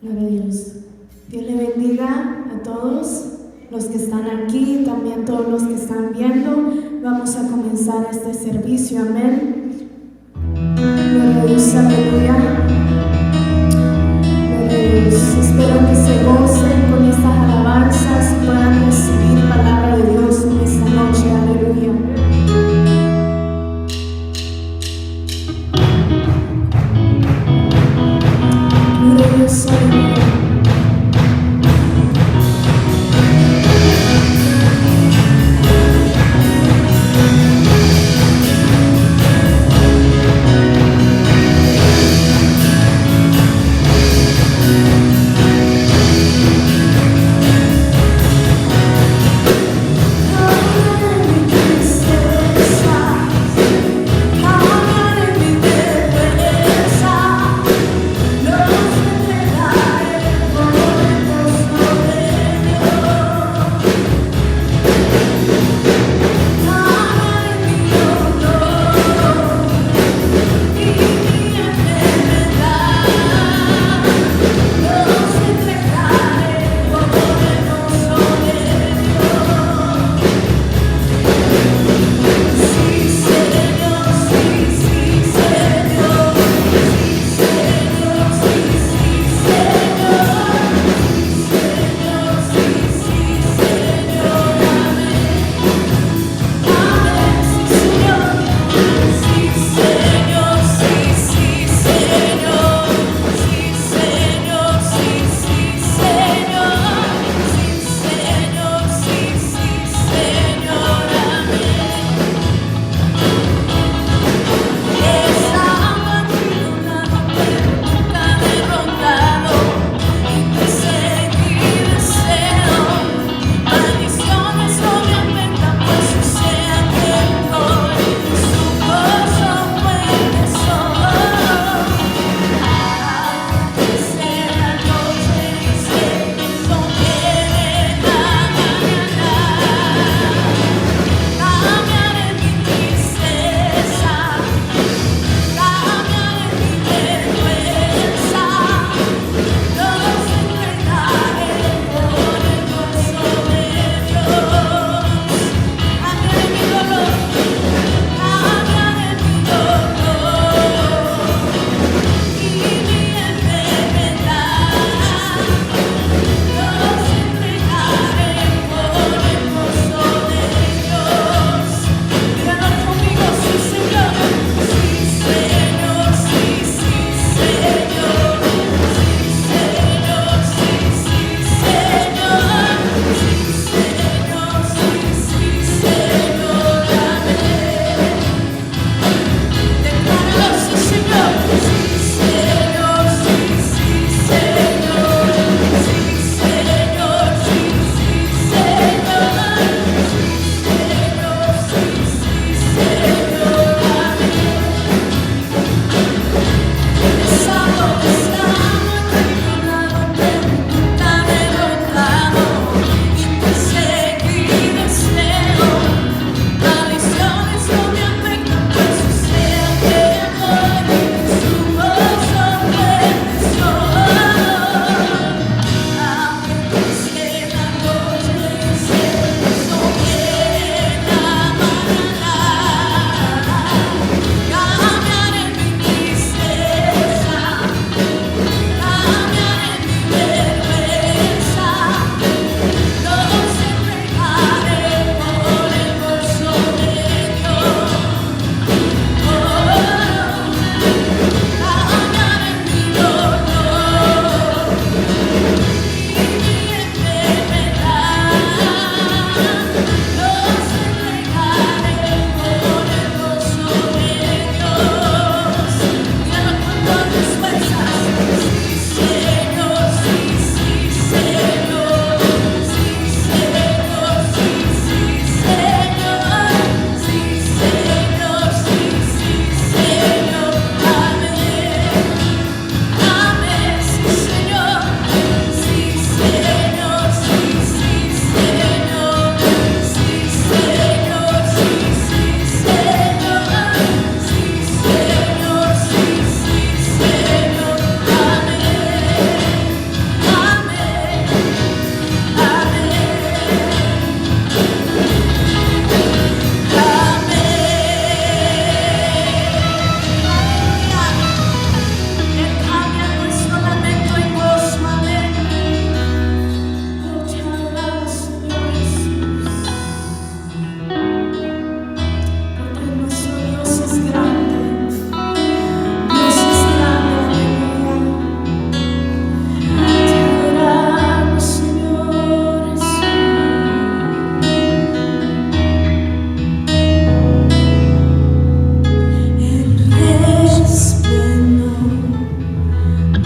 Gloria a Dios. Dios le bendiga a todos los que están aquí, también todos los que están viendo. Vamos a comenzar este servicio, amén. Gloria a Dios, aleluya. Gloria a Dios. Espero que se gocen con estas alabanzas y puedan recibir palabra de Dios en esta noche, aleluya. Gloria a Dios, aleluya.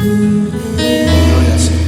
Gloria al Señor.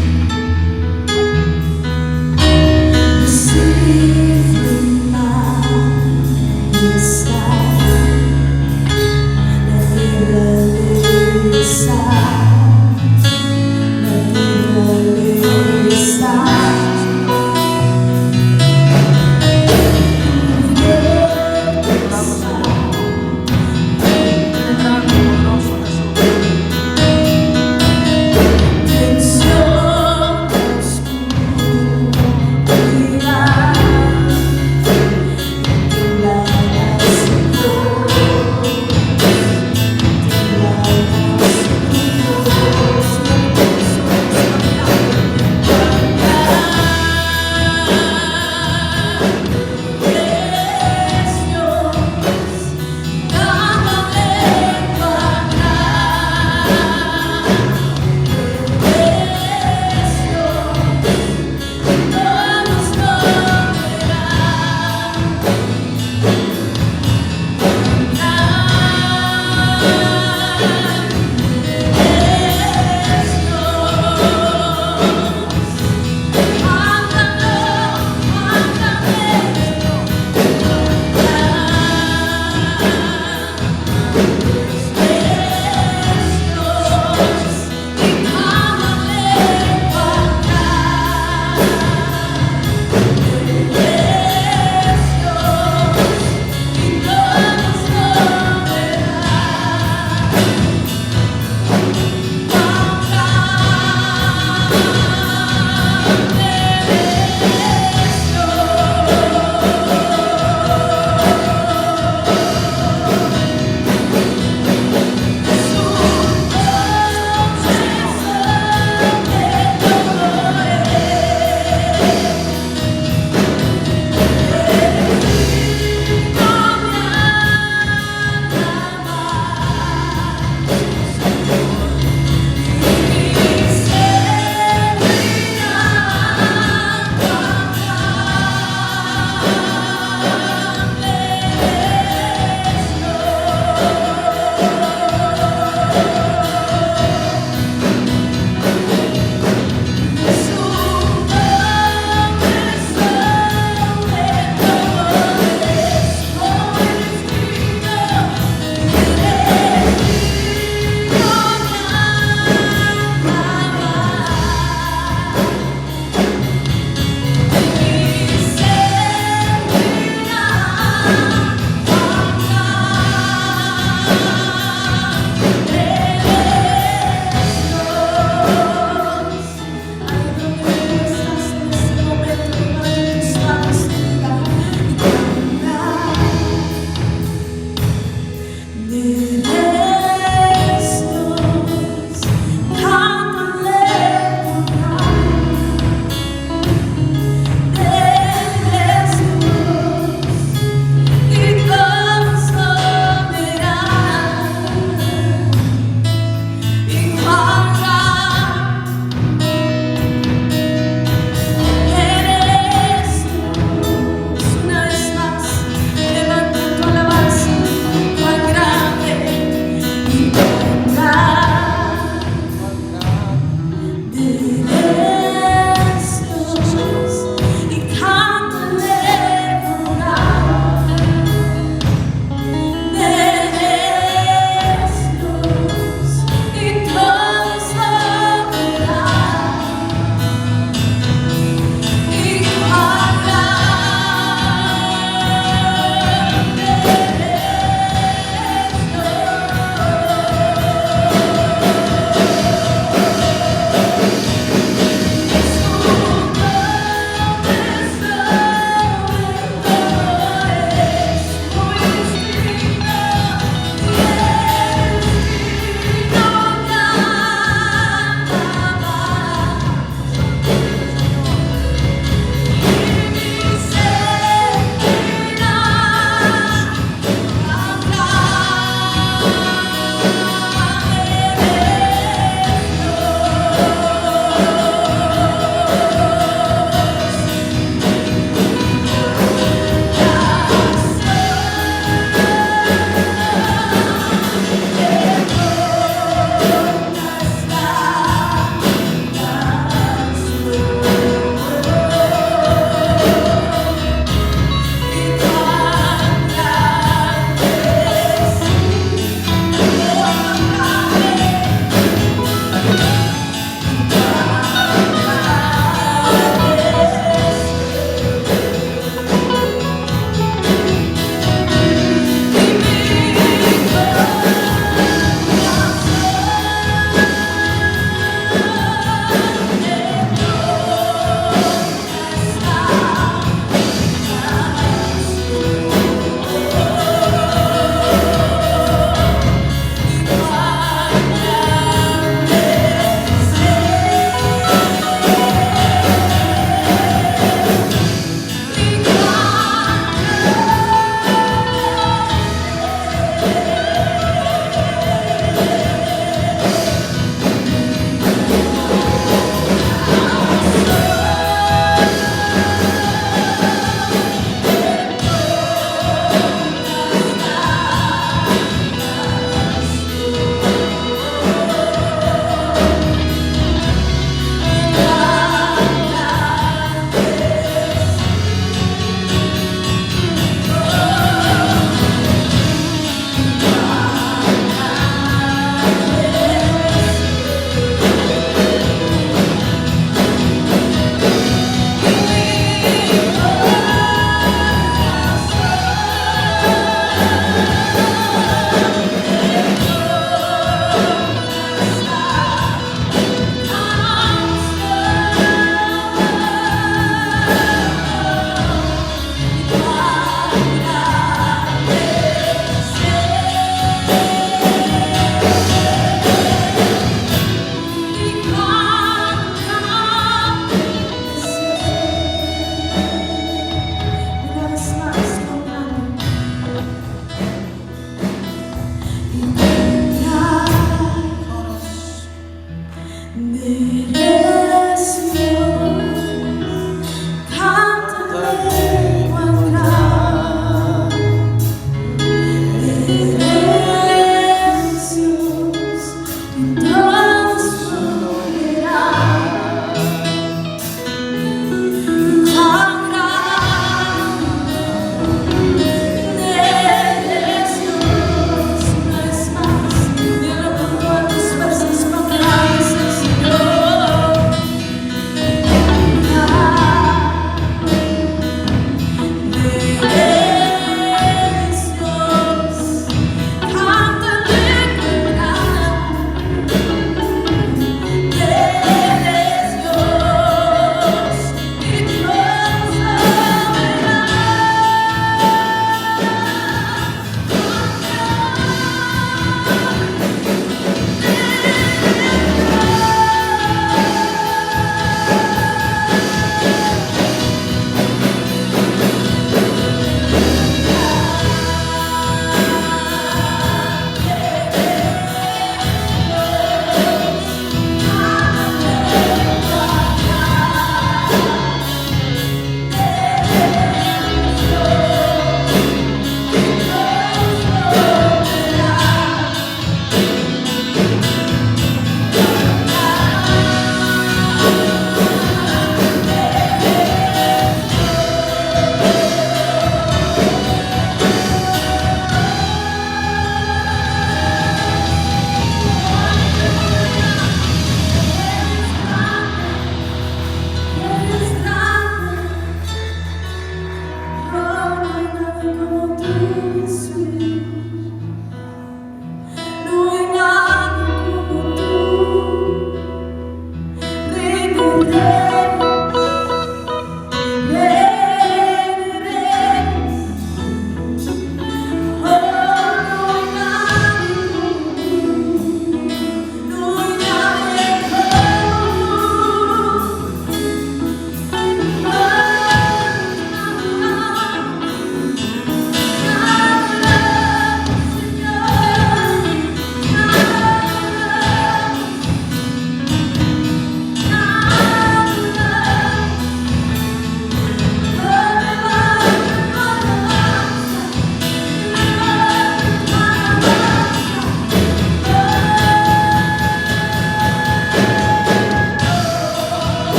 Señor.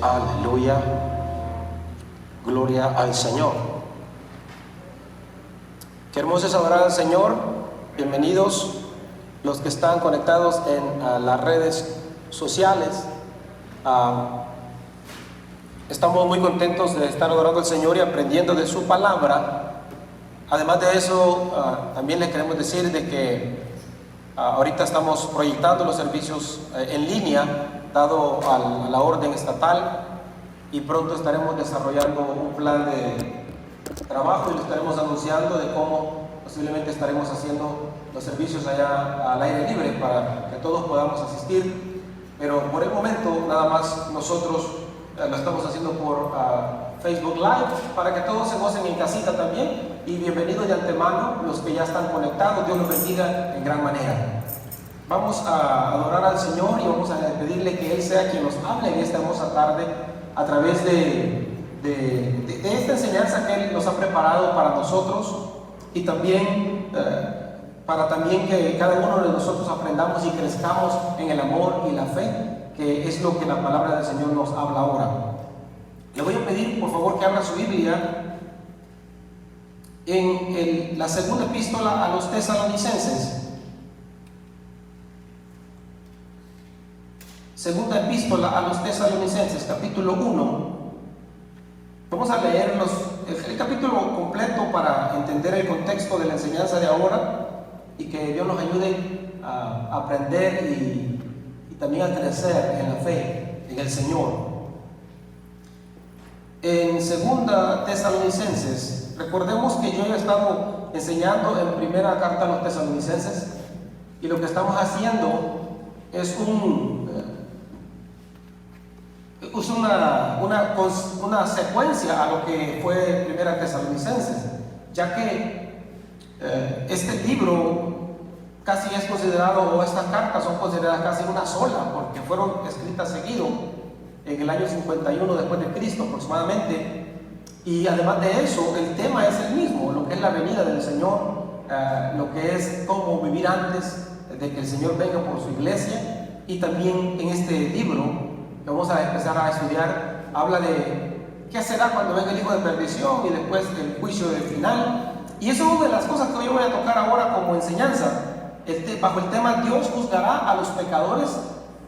Aleluya, gloria al Señor. Qué hermoso es adorar al Señor. Bienvenidos los que están conectados en las redes sociales. Estamos muy contentos de estar adorando al Señor y aprendiendo de su palabra. Además de eso, también les queremos decir de que ahorita estamos proyectando los servicios en línea, dado a la orden estatal, y pronto estaremos desarrollando un plan de trabajo y lo estaremos anunciando de cómo posiblemente estaremos haciendo los servicios allá al aire libre para que todos podamos asistir. Pero por el momento nada más nosotros lo estamos haciendo por Facebook Live para que todos se gocen en casita también. Y bienvenidos de antemano los que ya están conectados. Dios los bendiga en gran manera. Vamos a adorar al Señor y vamos a pedirle que Él sea quien nos hable en esta hermosa tarde a través de esta enseñanza que Él nos ha preparado para nosotros, y también para también que cada uno de nosotros aprendamos y crezcamos en el amor y la fe, que es lo que la palabra del Señor nos habla ahora. Le voy a pedir por favor que abra su Biblia en la segunda epístola a los Tesalonicenses. Segunda epístola a los Tesalonicenses, capítulo 1. Vamos a leer el capítulo completo para entender el contexto de la enseñanza de ahora y que Dios nos ayude a aprender y también a crecer en la fe, en el Señor. En segunda Tesalonicenses, recordemos que yo he estado enseñando en primera carta a los Tesalonicenses, y lo que estamos haciendo es una secuencia a lo que fue Primera Tesalonicenses, ya que este libro casi es considerado, o estas cartas son consideradas casi una sola, porque fueron escritas seguido en el año 51 después de Cristo aproximadamente, y además de eso el tema es el mismo, lo que es la venida del Señor, lo que es cómo vivir antes de que el Señor venga por su iglesia. Y también en este libro vamos a empezar a estudiar, habla de qué será cuando venga el hijo de perdición y después el juicio del final. Y eso es una de las cosas que yo voy a tocar ahora como enseñanza, bajo el tema Dios juzgará a los pecadores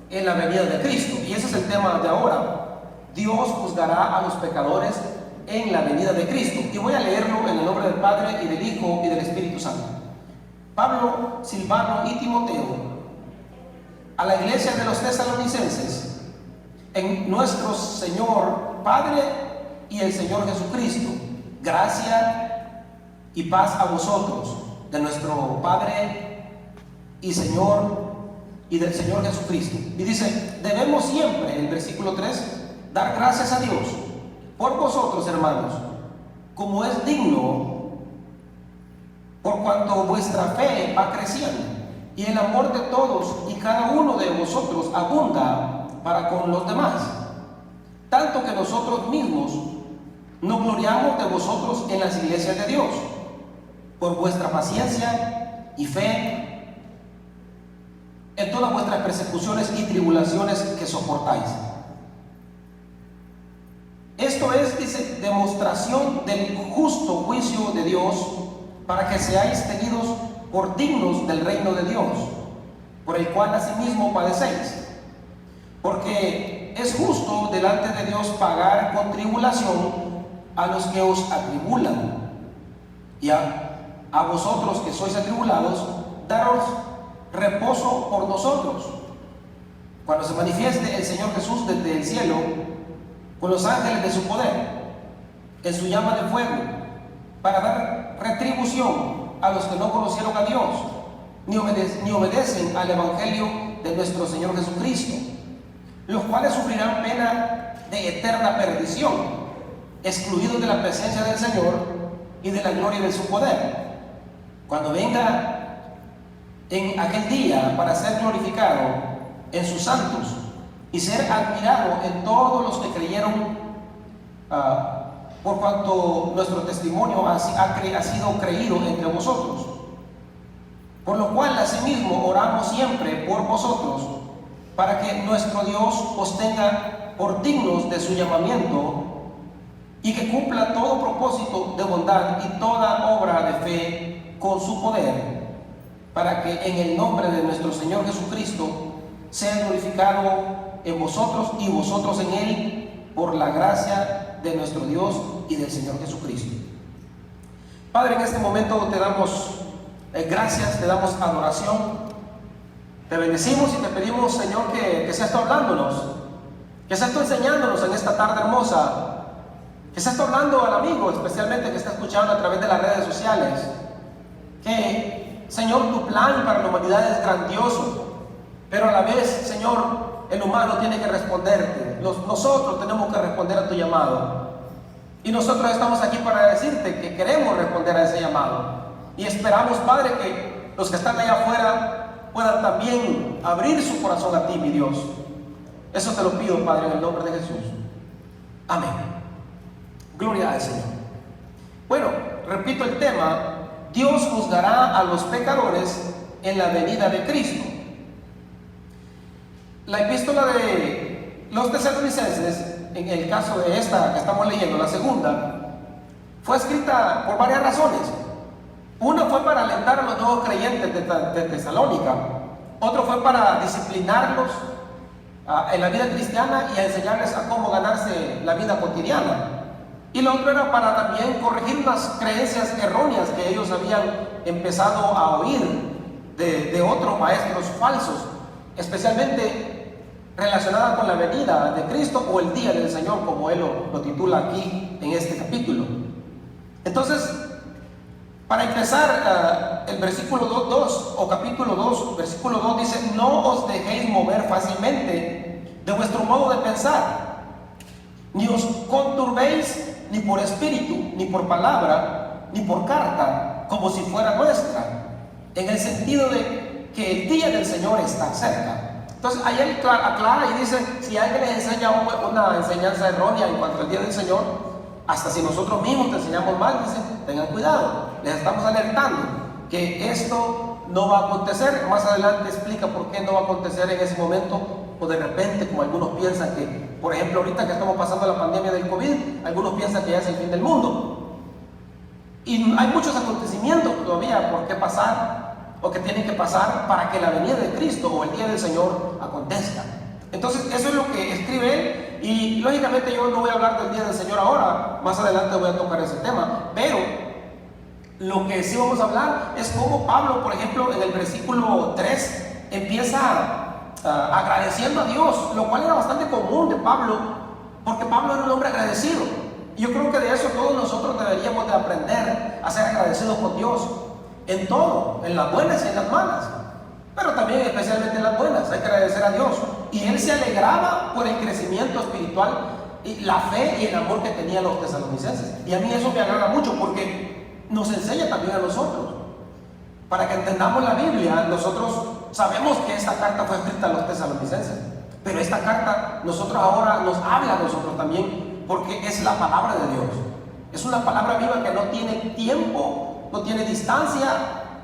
en la venida de Cristo. Y ese es el tema de ahora, Dios juzgará a los pecadores en la venida de Cristo. Y voy a leerlo en el nombre del Padre y del Hijo y del Espíritu Santo. Pablo, Silvano y Timoteo, a la iglesia de los Tesalonicenses, en nuestro Señor Padre y el Señor Jesucristo, gracia y paz a vosotros, de nuestro Padre y Señor y del Señor Jesucristo. Y dice, debemos siempre, en el versículo 3, dar gracias a Dios por vosotros, hermanos, como es digno, por cuanto vuestra fe va creciendo y el amor de todos y cada uno de vosotros abunda para con los demás, tanto que nosotros mismos nos gloriamos de vosotros en las iglesias de Dios, por vuestra paciencia y fe en todas vuestras persecuciones y tribulaciones que soportáis. Esto es, dice, demostración del justo juicio de Dios, para que seáis tenidos por dignos del reino de Dios, por el cual asimismo padecéis. Porque es justo delante de Dios pagar con tribulación a los que os atribulan, y a vosotros que sois atribulados, daros reposo por nosotros, cuando se manifieste el Señor Jesús desde el cielo, con los ángeles de su poder, en su llama de fuego, para dar retribución a los que no conocieron a Dios, ni obedecen al Evangelio de nuestro Señor Jesucristo, los cuales sufrirán pena de eterna perdición, excluidos de la presencia del Señor y de la gloria de su poder. Cuando venga en aquel día para ser glorificado en sus santos y ser admirado en todos los que creyeron, por cuanto nuestro testimonio ha sido creído entre vosotros. Por lo cual asimismo oramos siempre por vosotros, para que nuestro Dios os tenga por dignos de su llamamiento y que cumpla todo propósito de bondad y toda obra de fe con su poder, para que en el nombre de nuestro Señor Jesucristo sea glorificado en vosotros y vosotros en Él, por la gracia de nuestro Dios y del Señor Jesucristo. Padre, en este momento te damos gracias, te damos adoración, te bendecimos y te pedimos, Señor, que seas tú hablándonos, que seas tú enseñándonos en esta tarde hermosa, que seas tú hablando al amigo, especialmente que está escuchando a través de las redes sociales, que, Señor, tu plan para la humanidad es grandioso, pero a la vez, Señor, el humano tiene que responderte. Nosotros tenemos que responder a tu llamado. Y nosotros estamos aquí para decirte que queremos responder a ese llamado. Y esperamos, Padre, que los que están allá afuera puedan también abrir su corazón a ti, mi Dios. Eso te lo pido, Padre, en el nombre de Jesús. Amén. Gloria al Señor. Bueno, repito el tema. Dios juzgará a los pecadores en la venida de Cristo. La epístola de los Tesalonicenses, en el caso de esta que estamos leyendo, la segunda, fue escrita por varias razones. Una fue para alentar a los nuevos creyentes de Tesalónica, otro fue para disciplinarlos en la vida cristiana y a enseñarles a cómo ganarse la vida cotidiana. Y lo otro era para también corregir unas creencias erróneas que ellos habían empezado a oír de otros maestros falsos, especialmente relacionada con la venida de Cristo o el día del Señor, como él lo titula aquí en este capítulo. Entonces, para empezar, el versículo 2 o capítulo 2, versículo 2 dice: no os dejéis mover fácilmente de vuestro modo de pensar, ni os conturbéis ni por espíritu, ni por palabra, ni por carta, como si fuera nuestra, en el sentido de que el día del Señor está cerca. Entonces ahí él aclara y dice: si alguien les enseña una enseñanza errónea en cuanto al día del Señor, hasta si nosotros mismos te enseñamos mal, dice, tengan cuidado, les estamos alertando que esto no va a acontecer. Más adelante explica por qué no va a acontecer en ese momento, o de repente, como algunos piensan que, por ejemplo, ahorita que estamos pasando la pandemia del COVID, algunos piensan que ya es el fin del mundo. Y hay muchos acontecimientos todavía por qué pasar, o que tienen que pasar para que la venida de Cristo o el día del Señor acontezca. Entonces eso es lo que escribe él, y lógicamente yo no voy a hablar del día del Señor ahora, más adelante voy a tocar ese tema, pero lo que sí vamos a hablar es cómo Pablo, por ejemplo, en el versículo 3 empieza agradeciendo a Dios, lo cual era bastante común de Pablo, porque Pablo era un hombre agradecido. Y yo creo que de eso todos nosotros deberíamos de aprender a ser agradecidos con Dios en todo, en las buenas y en las malas, pero también especialmente en las buenas. Hay que agradecer a Dios. Y él se alegraba por el crecimiento espiritual y la fe y el amor que tenían los tesalonicenses. Y a mí eso me agrada mucho, porque nos enseña también a nosotros, para que entendamos la Biblia. Nosotros sabemos que esta carta fue escrita a los tesalonicenses, pero esta carta nosotros ahora nos habla a nosotros también, porque es la palabra de Dios. Es una palabra viva que no tiene tiempo, no tiene distancia.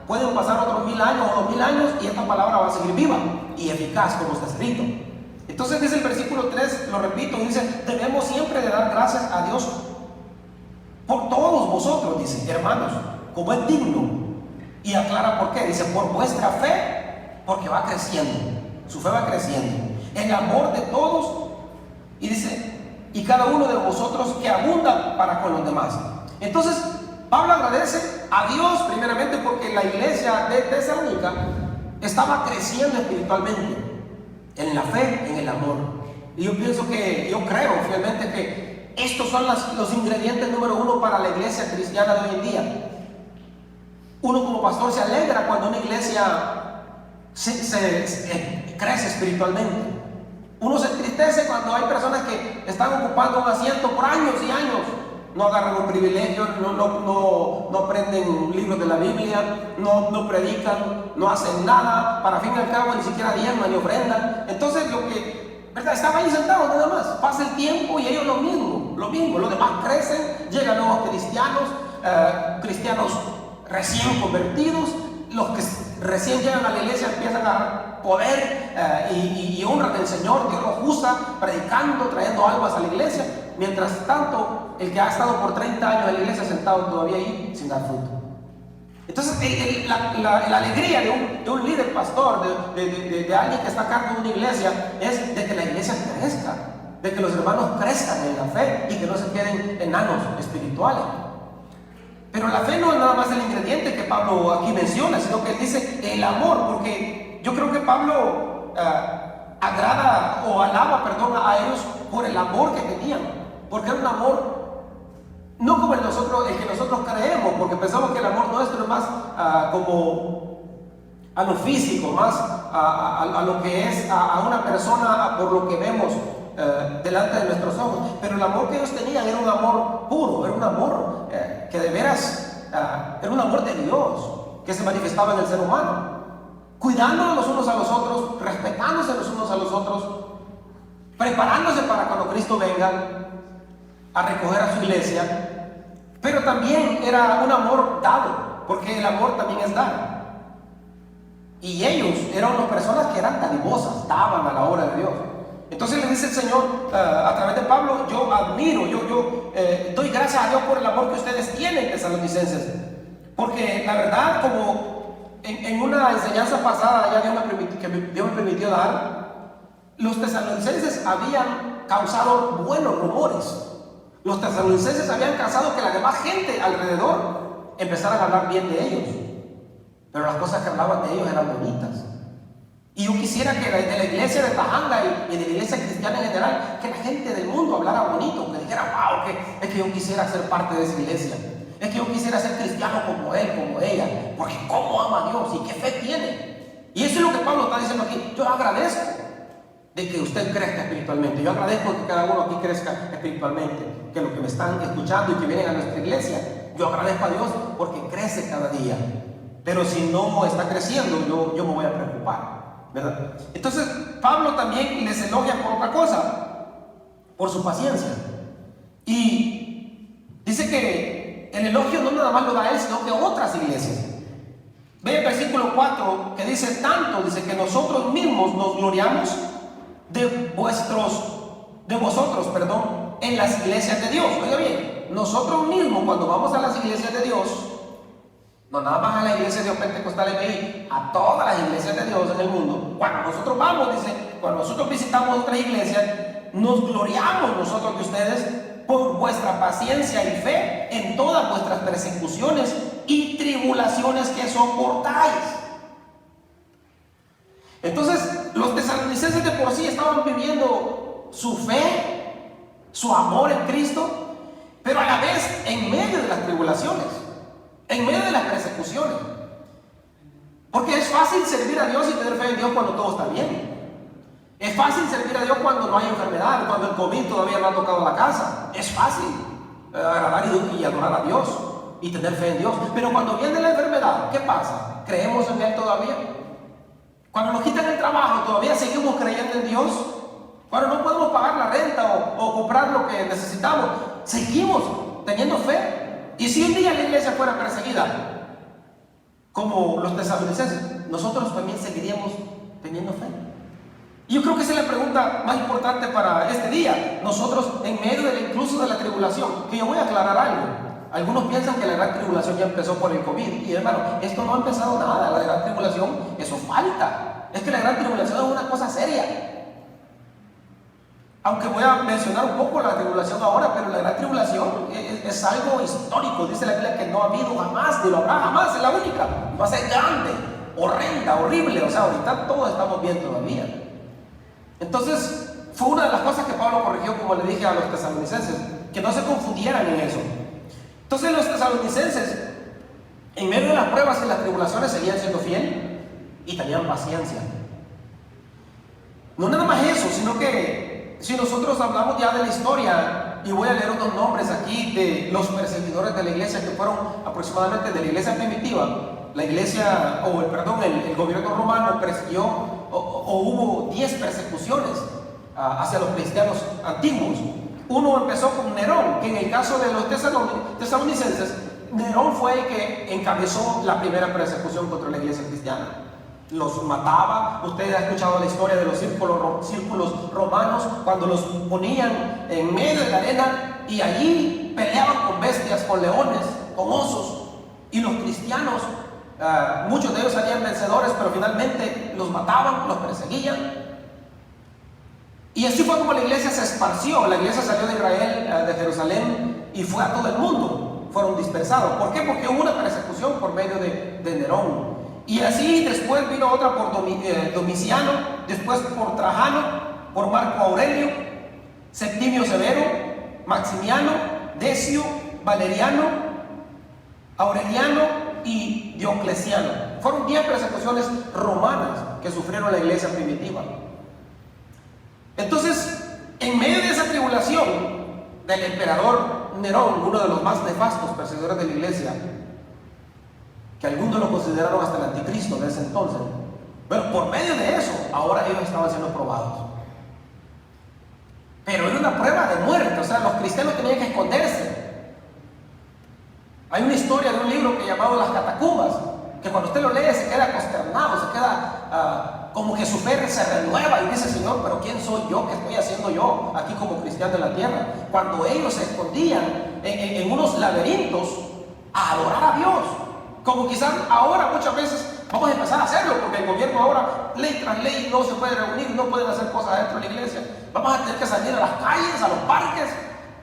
Pueden pasar otros 1000 años o 2000 años y esta palabra va a seguir viva y eficaz, como está escrito. Entonces dice el versículo 3, lo repito, dice: debemos siempre de dar gracias a Dios por todos vosotros, dice, hermanos, como es digno. Y aclara por qué, dice: por vuestra fe, porque va creciendo, su fe va creciendo, el amor de todos, y dice, y cada uno de vosotros que abunda para con los demás. Entonces Pablo agradece a Dios primeramente porque la iglesia de Tesalónica estaba creciendo espiritualmente, en la fe, en el amor. Y yo creo fielmente que estos son los ingredientes número 1 para la iglesia cristiana de hoy en día. Uno como pastor se alegra cuando una iglesia crece espiritualmente. Uno se entristece cuando hay personas que están ocupando un asiento por años y años no agarran un privilegio, no aprenden libros de la Biblia, no predican, no hacen nada, para fin y al cabo ni siquiera diezman ni ofrendan. Entonces ¿verdad? Están ahí sentados nada más, pasa el tiempo y ellos lo mismo, los demás crecen, llegan nuevos cristianos recién convertidos, los que recién llegan a la iglesia empiezan a poder y honran al Señor, Dios los usa predicando, trayendo almas a la iglesia. Mientras tanto, el que ha estado por 30 años en la iglesia sentado todavía ahí sin dar fruto. Entonces, la alegría de un líder pastor, de alguien que está a cargo de una iglesia, es de que la iglesia crezca, de que los hermanos crezcan en la fe y que no se queden enanos espirituales. Pero la fe no es nada más el ingrediente que Pablo aquí menciona, sino que él dice el amor, porque yo creo que Pablo alaba a ellos por el amor que tenían, porque era un amor no como el que nosotros creemos, porque pensamos que el amor nuestro es más como a lo físico, más a lo que es a una persona por lo que vemos delante de nuestros ojos. Pero el amor que ellos tenían era un amor puro, era un amor que de veras era un amor de Dios que se manifestaba en el ser humano, cuidándonos los unos a los otros, respetándose los unos a los otros, preparándose para cuando Cristo venga a recoger a su iglesia. Pero también era un amor dado, porque el amor también es dar. Y ellos eran unas personas que eran dadivosas, daban a la obra de Dios. Entonces le dice el Señor a través de Pablo: yo admiro, yo doy gracias a Dios por el amor que ustedes tienen, tesalonicenses, porque la verdad, como en una enseñanza pasada ya Dios me permitió dar, los tesalonicenses habían causado buenos rumores. Los tesalonicenses habían causado que la demás gente alrededor empezaran a hablar bien de ellos, pero las cosas que hablaban de ellos eran bonitas. Y yo quisiera que de la iglesia de Tajanga y de la iglesia cristiana en general, que la gente del mundo hablara bonito, que dijera: wow, es que yo quisiera ser parte de esa iglesia, es que yo quisiera ser cristiano como él, como ella, porque cómo ama a Dios y qué fe tiene. Y eso es lo que Pablo está diciendo aquí. Yo agradezco de que usted crezca espiritualmente, yo agradezco que cada uno aquí crezca espiritualmente, que los que me están escuchando y que vienen a nuestra iglesia, yo agradezco a Dios porque crece cada día. Pero si no está creciendo, yo me voy a preocupar, ¿verdad? Entonces Pablo también les elogia por otra cosa, por su paciencia, y dice que el elogio no nada más lo da él, sino que otras iglesias. Ve el versículo 4 que dice: tanto, dice, que nosotros mismos nos gloriamos de vosotros, en las iglesias de Dios. Oiga bien, nosotros mismos cuando vamos a las iglesias de Dios, no nada más a la iglesia de Dios Pentecostal MI, a todas las iglesias de Dios en el mundo, cuando nosotros vamos, dice, cuando nosotros visitamos otras iglesias, nos gloriamos nosotros de ustedes por vuestra paciencia y fe en todas vuestras persecuciones y tribulaciones que soportáis. Entonces, los tesalonicenses de por sí estaban viviendo su fe, su amor en Cristo, pero a la vez en medio de las tribulaciones, en medio de las persecuciones. Porque es fácil servir a Dios y tener fe en Dios cuando todo está bien. Es fácil servir a Dios cuando no hay enfermedad, cuando el COVID todavía no ha tocado la casa. Es fácil agradar y adorar a Dios y tener fe en Dios. Pero cuando viene la enfermedad, ¿qué pasa? ¿Creemos en Él todavía? Cuando nos quitan el trabajo, ¿todavía seguimos creyendo en Dios? Cuando no podemos pagar la renta o comprar lo que necesitamos, ¿seguimos teniendo fe? Y si un día la iglesia fuera perseguida, como los tesalonicenses, nosotros también seguiríamos teniendo fe. Y yo creo que esa es la pregunta más importante para este día. Nosotros, en medio incluso de la tribulación, que yo voy a aclarar algo. Algunos piensan que la gran tribulación ya empezó por el COVID. Y hermano, esto no ha empezado nada. La gran tribulación, eso falta. Es que la gran tribulación es una cosa seria. Aunque voy a mencionar un poco la tribulación ahora, pero la gran tribulación es algo histórico. Dice la Biblia que no ha habido jamás, ni lo habrá jamás, es la única. Va a ser grande, horrenda, horrible. O sea, ahorita todos estamos bien todavía. Entonces, fue una de las cosas que Pablo corrigió, como le dije a los tesalonicenses, que no se confundieran en eso. Entonces, los tesalonicenses, en medio de las pruebas y las tribulaciones, seguían siendo fieles y tenían paciencia. No nada más eso, sino que si nosotros hablamos ya de la historia y voy a leer unos nombres aquí de los perseguidores de la iglesia que fueron aproximadamente de la iglesia primitiva. La iglesia, el gobierno romano persiguió o hubo 10 persecuciones hacia los cristianos antiguos. Uno empezó con Nerón, que en el caso de los tesalonicenses, Nerón fue el que encabezó la primera persecución contra la iglesia cristiana. Los mataba. Ustedes han escuchado la historia de los círculos romanos, cuando los ponían en medio de la arena y allí peleaban con bestias, con leones, con osos, y los cristianos, muchos de ellos salían vencedores, pero finalmente los mataban, los perseguían. Y así fue como la iglesia se esparció. La iglesia salió de Israel, de Jerusalén, y fue a todo el mundo. Fueron dispersados. ¿Por qué? Porque hubo una persecución por medio de Nerón. Y así después vino otra por Domiciano, después por Trajano, por Marco Aurelio, Septimio Severo, Maximiano, Decio, Valeriano, Aureliano y Diocleciano. Fueron 10 persecuciones romanas que sufrieron la iglesia primitiva. Entonces, en medio de esa tribulación del emperador Nerón, uno de los más nefastos perseguidores de la iglesia, que algunos lo consideraron hasta el anticristo de ese entonces, pero por medio de eso, ahora ellos estaban siendo probados. Pero era una prueba de muerte, o sea, los cristianos tenían que esconderse. Hay una historia de un libro que llamado Las Catacumbas, que cuando usted lo lee se queda consternado, se queda como que su fe se renueva y dice: Señor, pero ¿quién soy yo? ¿Qué estoy haciendo yo aquí como cristiano en la tierra? Cuando ellos se escondían en unos laberintos a adorar a Dios, como quizás ahora muchas veces vamos a empezar a hacerlo, porque el gobierno ahora, ley tras ley, no se puede reunir, no pueden hacer cosas dentro de la iglesia. Vamos a tener que salir a las calles, a los parques,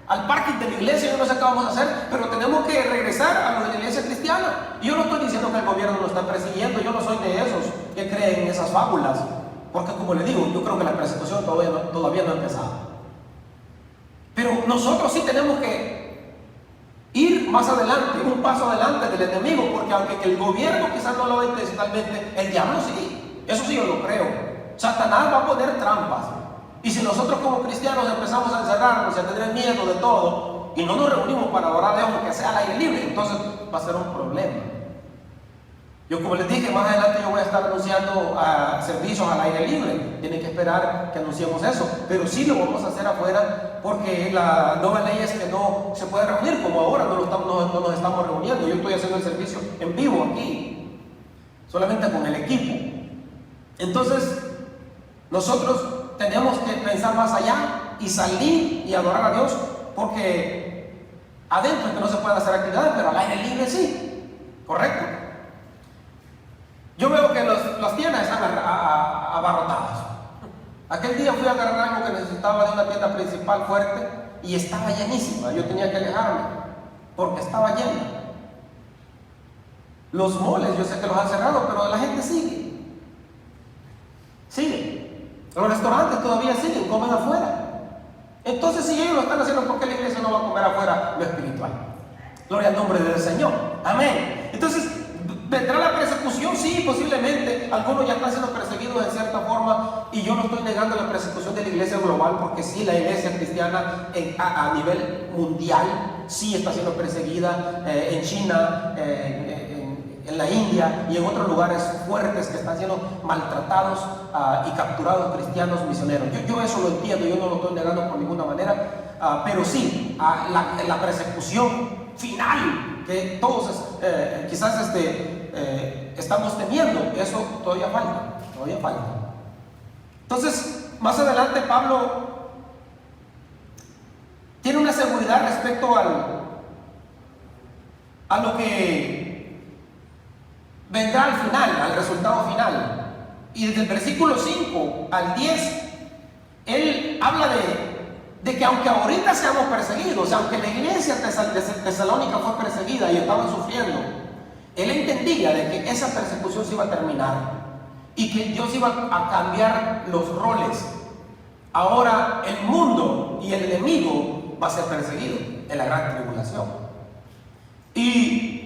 al parking de la iglesia. Yo no sé qué vamos a hacer, pero tenemos que regresar a lo de la iglesia cristiana. Y yo no estoy diciendo que el gobierno nos está persiguiendo, yo no soy de esos que creen en esas fábulas, porque como les digo, yo creo que la persecución todavía no ha empezado. Pero nosotros sí tenemos que ir más adelante, un paso adelante del enemigo, porque aunque el gobierno quizás no lo haga intencionalmente, el diablo sí, eso sí yo lo creo. Satanás va a poner trampas. Y si nosotros como cristianos empezamos a encerrarnos y a tener miedo de todo y no nos reunimos para adorar a Dios, aunque sea al aire libre, entonces va a ser un problema. Yo, como les dije, más adelante yo voy a estar anunciando servicios al aire libre. Tienen que esperar que anunciemos eso, pero sí lo vamos a hacer afuera, porque la nueva ley es que no se puede reunir como ahora, no nos estamos reuniendo. Yo estoy haciendo el servicio en vivo aquí, solamente con el equipo. Entonces nosotros tenemos que pensar más allá y salir y adorar a Dios, porque adentro es que no se pueden hacer actividades, pero al aire libre sí, correcto. Yo veo que las tiendas están abarrotadas. Aquel día fui a agarrar algo que necesitaba de una tienda principal fuerte y estaba llenísima. Yo tenía que alejarme porque estaba llena. Los moles, yo sé que los han cerrado, pero la gente sigue. Los restaurantes todavía siguen, comen afuera. Entonces, si ellos lo están haciendo, ¿por qué la iglesia no va a comer afuera lo espiritual? Gloria al nombre del Señor. Amén. Entonces, ¿vendrá la persecución? Sí, posiblemente. Algunos ya están siendo perseguidos en cierta forma, y yo no estoy negando la persecución de la iglesia global, porque sí, la iglesia cristiana a nivel mundial sí está siendo perseguida, en China, en la India y en otros lugares fuertes que están siendo maltratados y capturados cristianos misioneros. Yo eso lo entiendo, yo no lo estoy negando por ninguna manera, pero sí, la persecución final que todos quizás estamos temiendo, eso todavía falta. Entonces, más adelante Pablo tiene una seguridad respecto a lo que vendrá al final, al resultado final. Y desde el versículo 5 al 10, él habla de que aunque ahorita seamos perseguidos, aunque la iglesia de Tesalónica fue perseguida y estaban sufriendo, él entendía de que esa persecución se iba a terminar y que Dios iba a cambiar los roles. Ahora el mundo y el enemigo va a ser perseguido en la gran tribulación. Y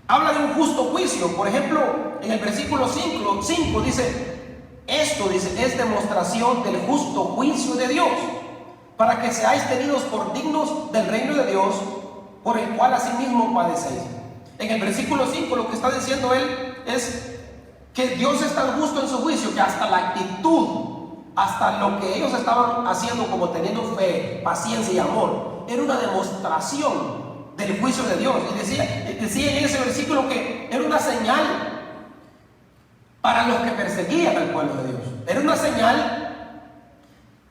habla de un justo juicio. Por ejemplo, en el versículo 5 dice, esto dice, es demostración del justo juicio de Dios, para que seáis tenidos por dignos del reino de Dios, por el cual asimismo padecéis. En el versículo 5 lo que está diciendo él es que Dios es tan justo en su juicio que hasta la actitud, hasta lo que ellos estaban haciendo como teniendo fe, paciencia y amor, era una demostración del juicio de Dios. Y decía en ese versículo que era una señal para los que perseguían al pueblo de Dios. Era una señal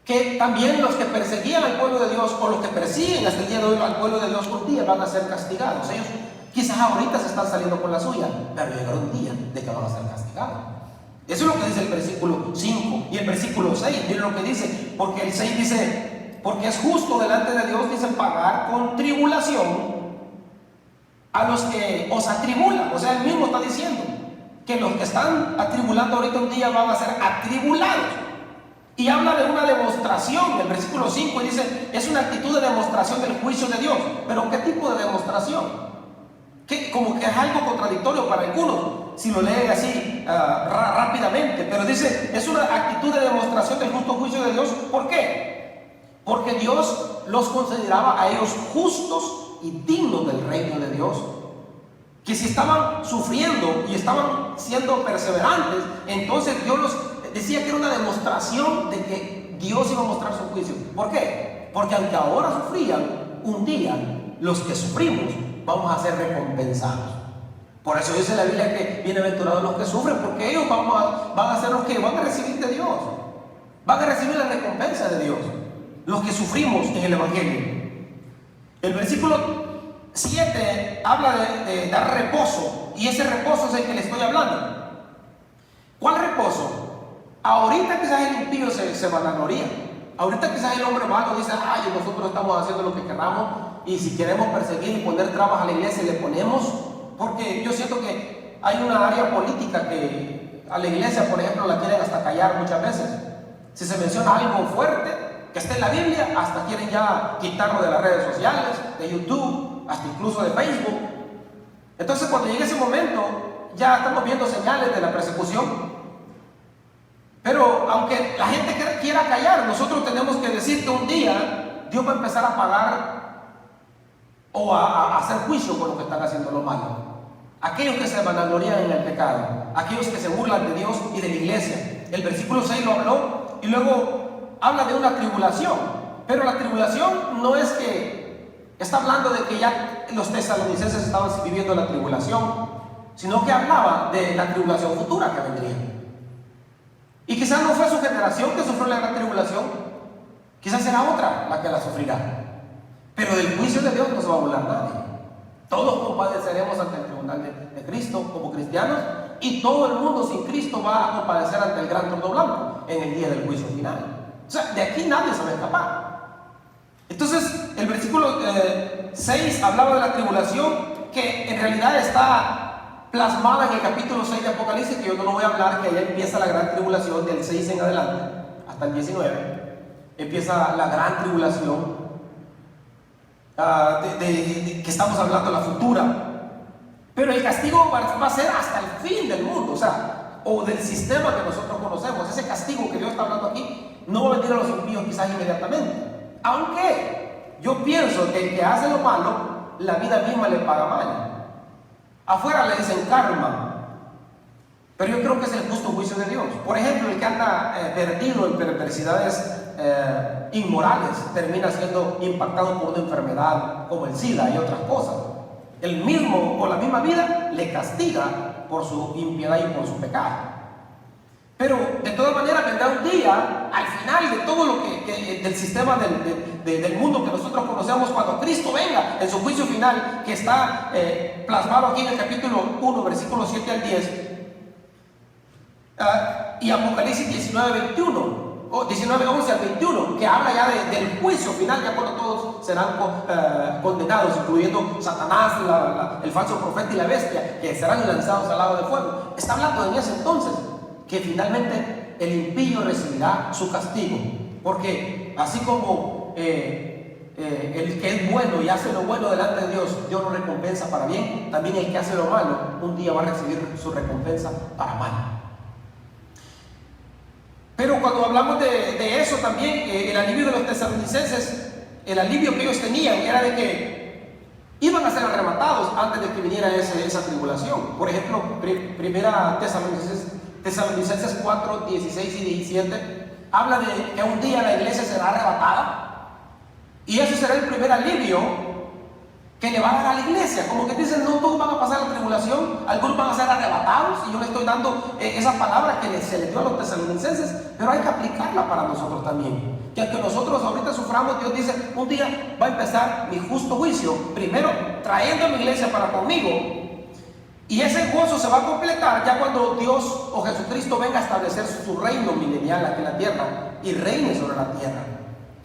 que también los que perseguían al pueblo de Dios, o los que persiguen hasta el día de hoy al pueblo de Dios, un día van a ser castigados. Ellos quizás ahorita se están saliendo con la suya, pero llegará un día de que van a ser castigados. Eso es lo que dice el versículo 5 y el versículo 6. Miren lo que dice, porque el 6 dice: porque es justo delante de Dios, dice, pagar con tribulación a los que os atribulan. O sea, él mismo está diciendo que los que están atribulando ahorita un día van a ser atribulados. Y habla de una demostración, el versículo 5, y dice, es una actitud de demostración del juicio de Dios. Pero ¿qué tipo de demostración? Como que es algo contradictorio para algunos, si lo leen así rápidamente. Pero dice, es una actitud de demostración del justo juicio de Dios. ¿Por qué? Porque Dios los consideraba a ellos justos y dignos del reino de Dios. Que si estaban sufriendo y estaban siendo perseverantes, entonces Dios los decía que era una demostración de que Dios iba a mostrar su juicio. ¿Por qué? Porque aunque ahora sufrían, un día los que sufrimos vamos a ser recompensados. Por eso dice la Biblia que bienaventurados los que sufren, porque ellos van a ser los que van a recibir de Dios, van a recibir la recompensa de Dios, los que sufrimos en el Evangelio. El versículo 7 habla de dar reposo, y ese reposo es el que le estoy hablando. ¿Cuál reposo? Ahorita quizás el impío se vanagloria. Ahorita quizás el hombre malo dice, ay, nosotros estamos haciendo lo que queramos, y si queremos perseguir y poner trabas a la iglesia, le ponemos. Porque yo siento que hay una área política que a la iglesia, por ejemplo, la quieren hasta callar muchas veces. Si se menciona algo fuerte que está en la Biblia, hasta quieren ya quitarlo de las redes sociales, de YouTube, hasta incluso de Facebook. Entonces, cuando llegue ese momento, ya estamos viendo señales de la persecución. Pero aunque la gente quiera callar, nosotros tenemos que decir que un día Dios va a empezar a pagar o a hacer juicio con lo que están haciendo lo malo. Aquellos que se vanaglorían en el pecado, aquellos que se burlan de Dios y de la iglesia. El versículo 6 lo habló, y luego habla de una tribulación. Pero la tribulación no es que está hablando de que ya los tesalonicenses estaban viviendo la tribulación, sino que hablaba de la tribulación futura que vendría. Y quizás no fue su generación que sufrió la gran tribulación, quizás será otra la que la sufrirá. Pero del juicio de Dios no se va a burlar nadie. Todos compadeceremos ante el tribunal de Cristo como cristianos, y todo el mundo sin Cristo va a compadecer ante el gran trono blanco en el día del juicio final. O sea, de aquí nadie se va a escapar. Entonces, el versículo 6 hablaba de la tribulación, que en realidad está plasmada en el capítulo 6 de Apocalipsis, que yo no lo voy a hablar, que allá empieza la gran tribulación del 6 en adelante, hasta el 19. Empieza la gran tribulación. Que estamos hablando de la futura, pero el castigo va a ser hasta el fin del mundo, o del sistema que nosotros conocemos. Ese castigo que Dios está hablando aquí no va a venir a los impíos quizás inmediatamente, aunque yo pienso que el que hace lo malo, la vida misma le paga mal. Afuera le dicen karma, pero yo creo que es el justo juicio de Dios. Por ejemplo, el que anda perdido en perversidades inmorales termina siendo impactado por una enfermedad como el SIDA y otras cosas. El mismo o la misma vida le castiga por su impiedad y por su pecado. Pero de todas maneras vendrá un día, al final de todo lo que del sistema del mundo que nosotros conocemos, cuando Cristo venga en su juicio final, que está plasmado aquí en el capítulo 1, versículos 7 al 10, y Apocalipsis 19, 21. 19, 11 al 21, que habla ya del juicio final, ya cuando todos serán condenados, incluyendo Satanás, el falso profeta y la bestia, que serán lanzados al lago de fuego. Está hablando en ese entonces que finalmente el impío recibirá su castigo, porque así como el que es bueno y hace lo bueno delante de Dios, Dios lo recompensa para bien, también el que hace lo malo un día va a recibir su recompensa para mal. Pero cuando hablamos de eso también, el alivio de los tesalonicenses, el alivio que ellos tenían era de que iban a ser arrebatados antes de que viniera esa tribulación. Por ejemplo, primera Tesalonicenses 4, 16 y 17 habla de que un día la iglesia será arrebatada, y eso será el primer alivio que le va a dar a la iglesia. Como que dicen, no todos van a pasar la tribulación, algunos van a ser arrebatados, y yo le estoy dando esa palabra que se les dio a los tesalonicenses, pero hay que aplicarla para nosotros también. Que aunque nosotros ahorita suframos, Dios dice, un día va a empezar mi justo juicio, primero trayendo a mi iglesia para conmigo, y ese gozo se va a completar ya cuando Dios o Jesucristo venga a establecer su reino milenial aquí en la tierra y reine sobre la tierra.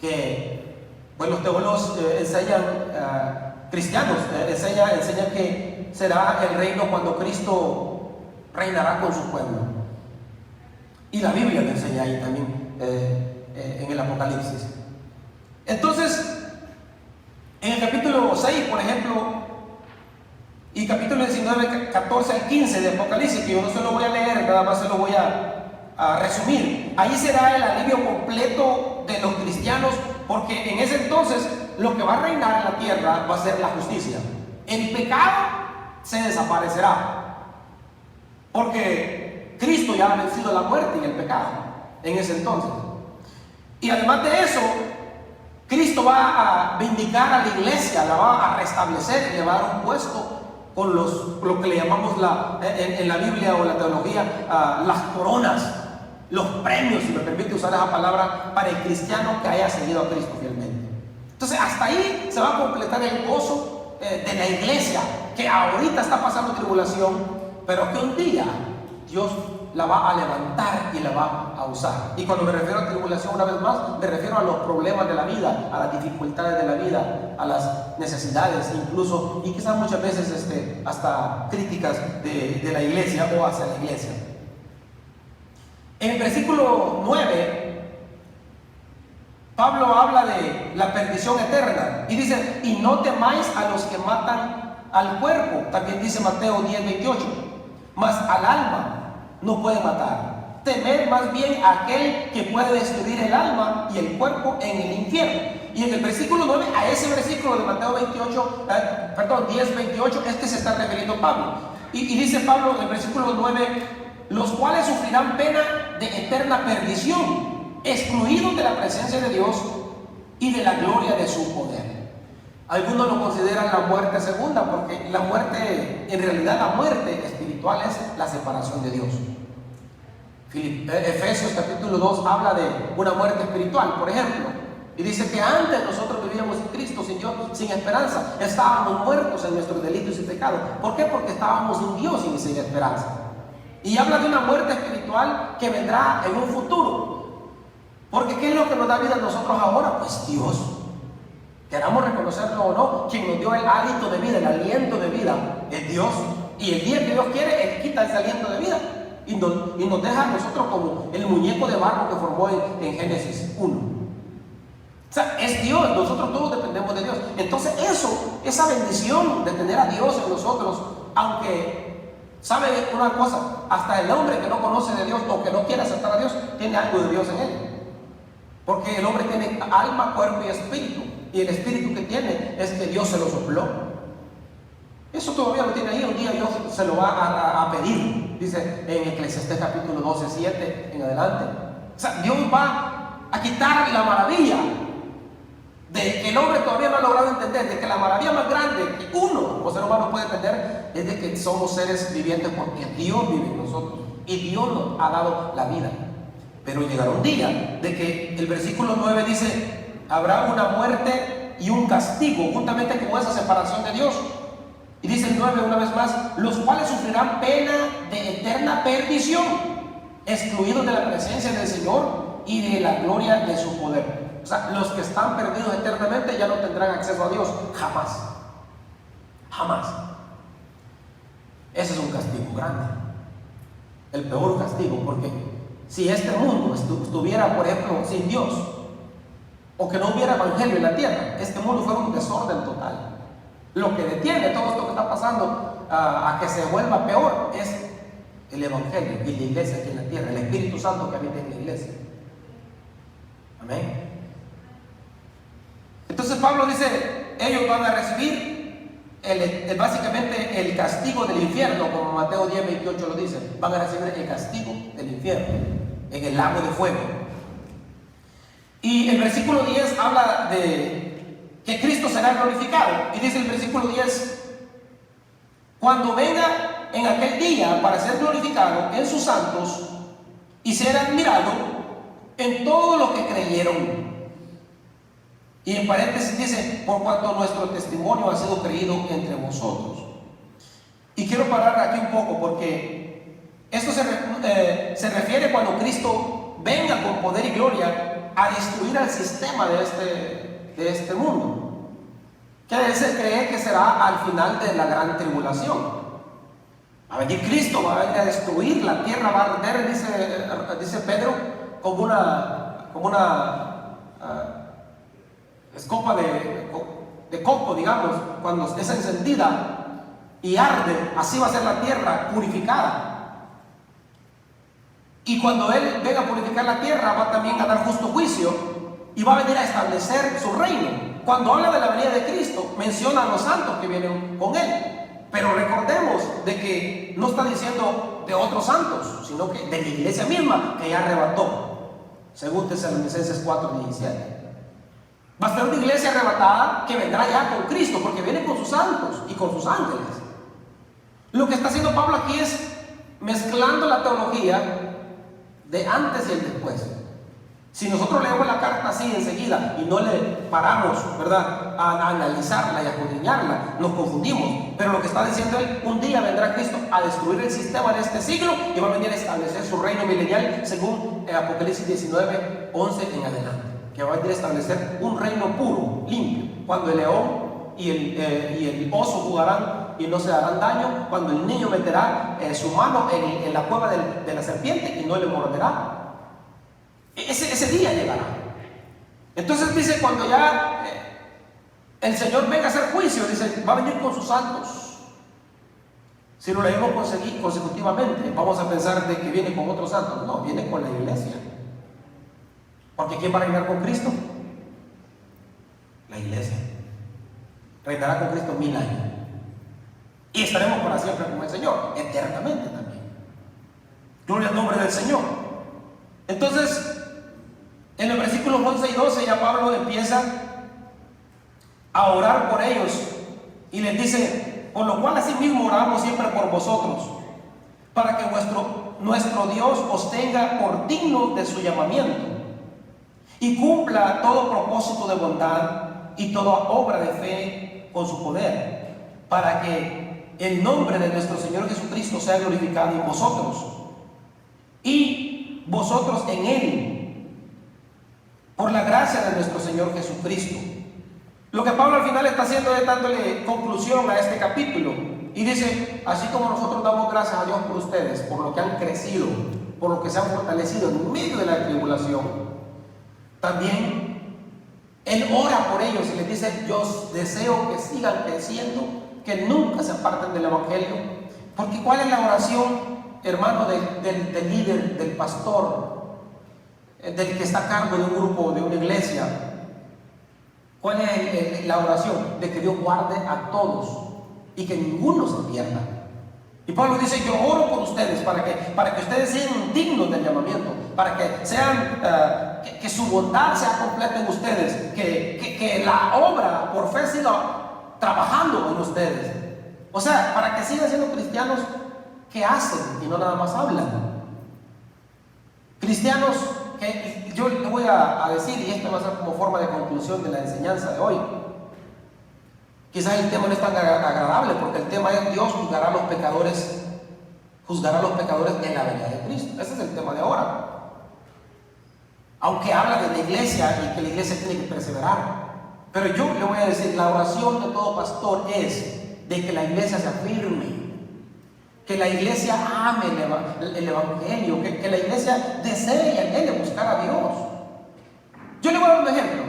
Que pues los teólogos enseñan, cristianos enseñan que será el reino cuando Cristo reinará con su pueblo. Y la Biblia lo enseña ahí también, en el Apocalipsis. Entonces, en el capítulo 6, por ejemplo, y capítulo 19, 14 al 15 de Apocalipsis, que yo no se lo voy a leer, nada más se lo voy a resumir. Ahí será el alivio completo de los cristianos, porque en ese entonces lo que va a reinar en la tierra va a ser la justicia. El pecado se desaparecerá, porque Cristo ya ha vencido la muerte y el pecado en ese entonces. Y además de eso, Cristo va a vindicar a la iglesia, la va a restablecer y le va a dar un puesto con lo que le llamamos en la Biblia o la teología, las coronas, los premios, si me permite usar esa palabra, para el cristiano que haya seguido a Cristo fielmente. Entonces, hasta ahí se va a completar el gozo de la iglesia, que ahorita está pasando tribulación, pero que un día Dios la va a levantar y la va a usar. Y cuando me refiero a tribulación, una vez más, me refiero a los problemas de la vida, a las dificultades de la vida, a las necesidades incluso, y quizás muchas veces hasta críticas de la iglesia o hacia la iglesia. En el versículo 9, Pablo habla de la perdición eterna y dice, y no temáis a los que matan al cuerpo. También dice Mateo 10, 28, mas al alma no puede matar. Temed más bien a aquel que puede destruir el alma y el cuerpo en el infierno. Y en el versículo 9, a ese versículo de Mateo 10, 28, se está refiriendo Pablo. Y dice Pablo en el versículo 9, los cuales sufrirán pena de eterna perdición, excluidos de la presencia de Dios y de la gloria de su poder. Algunos lo consideran la muerte segunda, porque la muerte, en realidad la muerte espiritual es la separación de Dios. Efesios capítulo 2 habla de una muerte espiritual, por ejemplo, y dice que antes nosotros vivíamos sin Cristo, sin Dios, sin esperanza, estábamos muertos en nuestros delitos y pecados. ¿Por qué? Porque estábamos sin Dios y sin esperanza. Y habla de una muerte espiritual que vendrá en un futuro. Porque ¿qué es lo que nos da vida a nosotros ahora? Pues Dios. Queramos reconocerlo o no, quien nos dio el hálito de vida, el aliento de vida, es Dios. Y el día que Dios quiere, Él quita ese aliento de vida y nos deja a nosotros como el muñeco de barro que formó en Génesis 1. O sea, es Dios, nosotros todos dependemos de Dios. Entonces esa bendición de tener a Dios en nosotros, aunque, ¿sabe una cosa? Hasta el hombre que no conoce de Dios o que no quiere aceptar a Dios, tiene algo de Dios en él. Porque el hombre tiene alma, cuerpo y espíritu. Y el espíritu que tiene es que Dios se lo sopló. Eso todavía lo tiene ahí, un día Dios se lo va a pedir. Dice en Eclesiastés capítulo 12, 7 en adelante. O sea, Dios va a quitar la maravilla de que el hombre todavía no ha logrado entender, de que la maravilla más grande que uno como ser humano puede entender es de que somos seres vivientes porque Dios vive en nosotros y Dios nos ha dado la vida. Pero llegará un día de que el versículo 9 dice, habrá una muerte y un castigo juntamente con esa separación de Dios. Y dice el 9 una vez más, los cuales sufrirán pena de eterna perdición, excluidos de la presencia del Señor y de la gloria de su poder. O sea, los que están perdidos eternamente ya no tendrán acceso a Dios, jamás. Jamás. Ese es un castigo grande, el peor castigo, porque si este mundo estuviera, por ejemplo, sin Dios, o que no hubiera evangelio en la tierra, este mundo fuera un desorden total. Lo que detiene todo esto que está pasando a que se vuelva peor es el Evangelio y la iglesia aquí en la tierra, el Espíritu Santo que habita en la iglesia. Amén. Entonces Pablo dice, ellos van a recibir básicamente el castigo del infierno, como Mateo 10:28 lo dice. Van a recibir el castigo del infierno en el lago de fuego. Y el versículo 10 habla de que Cristo será glorificado. Y dice el versículo 10, cuando venga en aquel día para ser glorificado en sus santos y ser admirado en todos los que creyeron. Y en paréntesis dice, por cuanto nuestro testimonio ha sido creído entre vosotros. Y quiero parar aquí un poco porque esto se refiere cuando Cristo venga con poder y gloria a destruir al sistema de este mundo, que se cree que será al final de la gran tribulación. Va a venir Cristo, va a venir a destruir, la tierra va a arder, dice Pedro, como una escopa de coco, digamos, cuando es encendida y arde, así va a ser la tierra purificada. Y cuando Él venga a purificar la tierra, va también a dar justo juicio y va a venir a establecer su reino. Cuando habla de la venida de Cristo, menciona a los santos que vienen con Él. Pero recordemos de que no está diciendo de otros santos, sino que de la iglesia misma que ya arrebató, según Tesalonicenses 4:17. Va a ser una iglesia arrebatada que vendrá ya con Cristo, porque viene con sus santos y con sus ángeles. Lo que está haciendo Pablo aquí es mezclando la teología de antes y el después. Si nosotros leemos la carta así enseguida y no le paramos, ¿verdad?, a analizarla y a escudriñarla, nos confundimos. Pero lo que está diciendo él, un día vendrá Cristo a destruir el sistema de este siglo y va a venir a establecer su reino milenial, según Apocalipsis 19:11 en adelante, que va a venir a establecer un reino puro, limpio, cuando el león y el oso jugarán y no se harán daño, cuando el niño meterá su mano en la cueva de la serpiente y no le morderá. Ese día llegará. Entonces dice, cuando ya el Señor venga a hacer juicio, dice, va a venir con sus santos. Si lo leemos consecutivamente, vamos a pensar de que viene con otros santos. No, viene con la iglesia. Porque ¿quién va a reinar con Cristo? La iglesia. Reinará con Cristo 1000 años. Y estaremos para siempre con el Señor, eternamente también. Gloria al nombre del Señor. Entonces, en los versículos 11 y 12 ya Pablo empieza a orar por ellos y les dice, por lo cual asimismo oramos siempre por vosotros, para que nuestro Dios os tenga por dignos de su llamamiento y cumpla todo propósito de bondad y toda obra de fe con su poder, para que el nombre de nuestro Señor Jesucristo sea glorificado en vosotros y vosotros en Él, por la gracia de nuestro Señor Jesucristo. Lo que Pablo al final está haciendo es dándole conclusión a este capítulo y dice, así como nosotros damos gracias a Dios por ustedes, por lo que han crecido, por lo que se han fortalecido en medio de la tribulación, también Él ora por ellos y les dice, yo deseo que sigan creciendo, que nunca se aparten del Evangelio. Porque ¿cuál es la oración, hermano, del líder, del pastor, del que está a cargo de un grupo, de una iglesia? ¿Cuál es la oración? De que Dios guarde a todos y que ninguno se pierda. Y Pablo dice, yo oro por ustedes para que ustedes sean dignos del llamamiento, para que sean que su bondad sea completa en ustedes, que la obra por fe siga trabajando en ustedes. O sea, para que sigan siendo cristianos que hacen y no nada más hablan. Cristianos que yo le voy a decir, y esto va a ser como forma de conclusión de la enseñanza de hoy. Quizás el tema no es tan agradable, porque el tema es Dios juzgará a los pecadores en la venida de Cristo. Ese es el tema de ahora. Aunque habla de la iglesia y que la iglesia tiene que perseverar, pero yo le voy a decir, la oración de todo pastor es de que la iglesia se afirme, que la iglesia ame el Evangelio, que la iglesia desee y anhele buscar a Dios. Yo le voy a dar un ejemplo,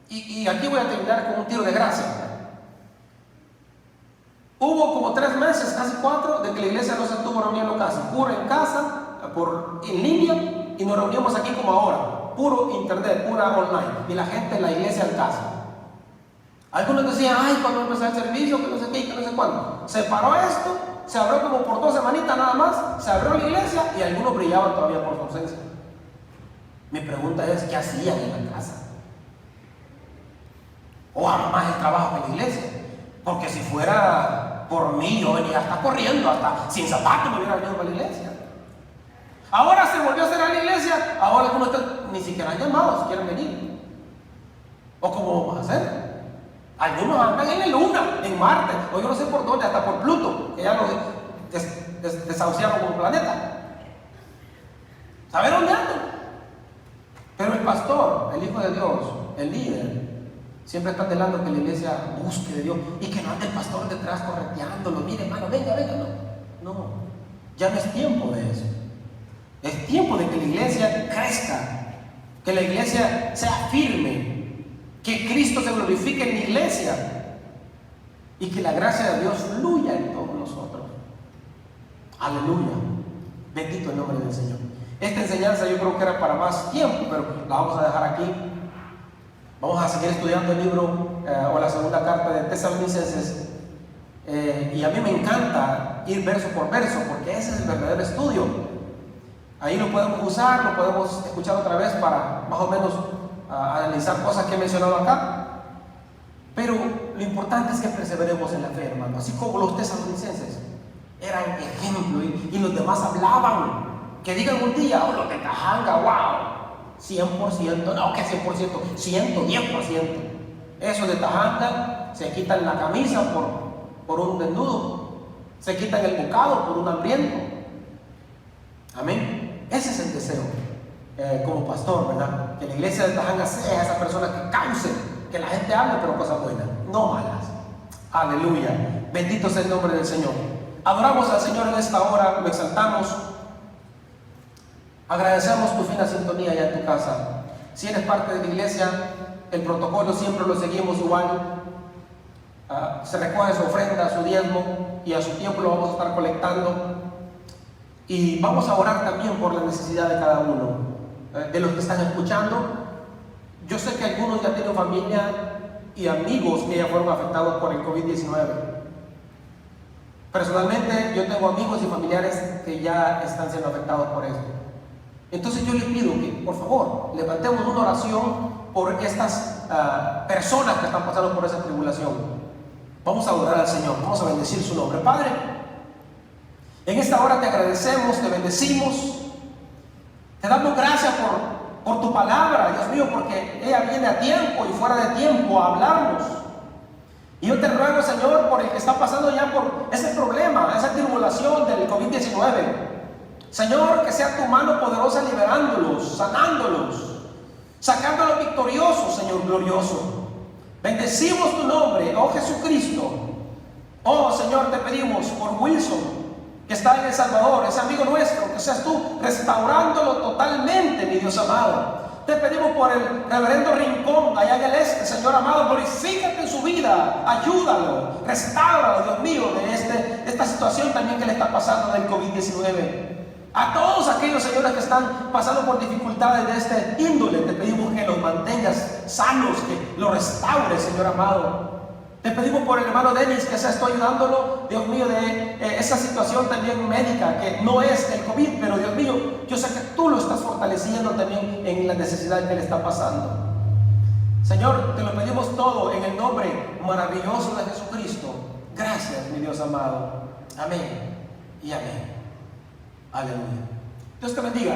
y aquí voy a terminar con un tiro de gracia. Hubo como 3 meses casi 4, de que la iglesia no se estuvo reuniendo casi, puro en casa, en línea, y nos reunimos aquí como ahora, puro internet, pura online, y la gente en la iglesia en casa. Algunos decían, ay, cuando empezó el servicio, que no sé qué, que no sé cuándo. Se paró esto, se abrió como por 2 semanitas nada más, se abrió la iglesia y algunos brillaban todavía por su ausencia. Mi pregunta es, ¿qué hacían en la casa? ¿O aman más el trabajo que la iglesia? Porque si fuera por mí, yo venía hasta corriendo, hasta sin zapatos me hubiera venido para la iglesia. Ahora se volvió a hacer a la iglesia, ahora algunos ni siquiera han llamado si quieren venir. ¿O cómo vamos a hacer? Algunos andan en la Luna, en Marte, o yo no sé por dónde, hasta por Pluto, que ya lo desahuciaron como planeta. ¿Saben dónde andan? Pero el pastor, el Hijo de Dios, el líder, siempre está anhelando que la iglesia busque de Dios y que no ande el pastor detrás correteándolo. Mire, hermano, venga, no. No, ya no es tiempo de eso. Es tiempo de que la iglesia crezca, que la iglesia sea firme, que Cristo se glorifique en la iglesia y que la gracia de Dios fluya en todos nosotros. Aleluya. Bendito el nombre del Señor. Esta enseñanza yo creo que era para más tiempo, pero la vamos a dejar aquí. Vamos a seguir estudiando el libro o la segunda carta de Tesalonicenses. Y a mí me encanta ir verso por verso, porque ese es el verdadero estudio. Ahí lo podemos usar, lo podemos escuchar otra vez para más o menos analizar cosas que he mencionado acá. Pero lo importante es que perseveremos en la fe, hermano. Así como los tesalonicenses eran ejemplo y los demás hablaban. Que digan un día, oh, los de Tajanga, wow, 100%, no, que 100%, 110%. Esos de Tajanga se quitan la camisa por un desnudo, se quitan el bocado por un hambriento. Amén. Ese es el deseo como pastor, ¿verdad? Que la iglesia de Tajanga sea esa persona que cause que la gente hable, pero cosas buenas, no malas. Aleluya. Bendito sea el nombre del Señor. Adoramos al Señor en esta hora, lo exaltamos. Agradecemos tu fina sintonía allá en tu casa. Si eres parte de la iglesia, el protocolo siempre lo seguimos igual. Se recoge su ofrenda, su diezmo, y a su tiempo lo vamos a estar colectando. Y vamos a orar también por la necesidad de cada uno de los que están escuchando. Yo sé que algunos ya tienen familia y amigos que ya fueron afectados por el COVID-19. Personalmente, yo tengo amigos y familiares que ya están siendo afectados por esto. Entonces yo les pido que, por favor, levantemos una oración por estas personas que están pasando por esa tribulación. Vamos a adorar al Señor, vamos a bendecir su nombre. Padre, en esta hora te agradecemos, te bendecimos, te damos gracias por tu palabra, Dios mío, porque ella viene a tiempo y fuera de tiempo a hablarnos. Y yo te ruego, Señor, por el que está pasando ya por ese problema, esa tribulación del COVID-19. Señor, que sea tu mano poderosa liberándolos, sanándolos, sacándolos victoriosos, Señor glorioso. Bendecimos tu nombre, oh Jesucristo. Oh Señor, te pedimos por Wilson, que está en El Salvador, ese amigo nuestro, que seas tú restaurándolo totalmente, mi Dios amado. Te pedimos por el reverendo Rincón, allá en el este, Señor amado, glorifícate en su vida, ayúdalo, restáuralo, Dios mío, de esta situación también que le está pasando del COVID-19. A todos aquellos, señores, que están pasando por dificultades de este índole, te pedimos que los mantengas sanos, que los restaures, Señor amado. Te pedimos por el hermano Denis, que seas tú ayudándolo, Dios mío, de esa situación también médica, que no es el COVID, pero Dios mío, yo sé que tú lo estás fortaleciendo también en la necesidad que le está pasando. Señor, te lo pedimos todo en el nombre maravilloso de Jesucristo. Gracias, mi Dios amado. Amén y amén. Aleluya. Dios te bendiga.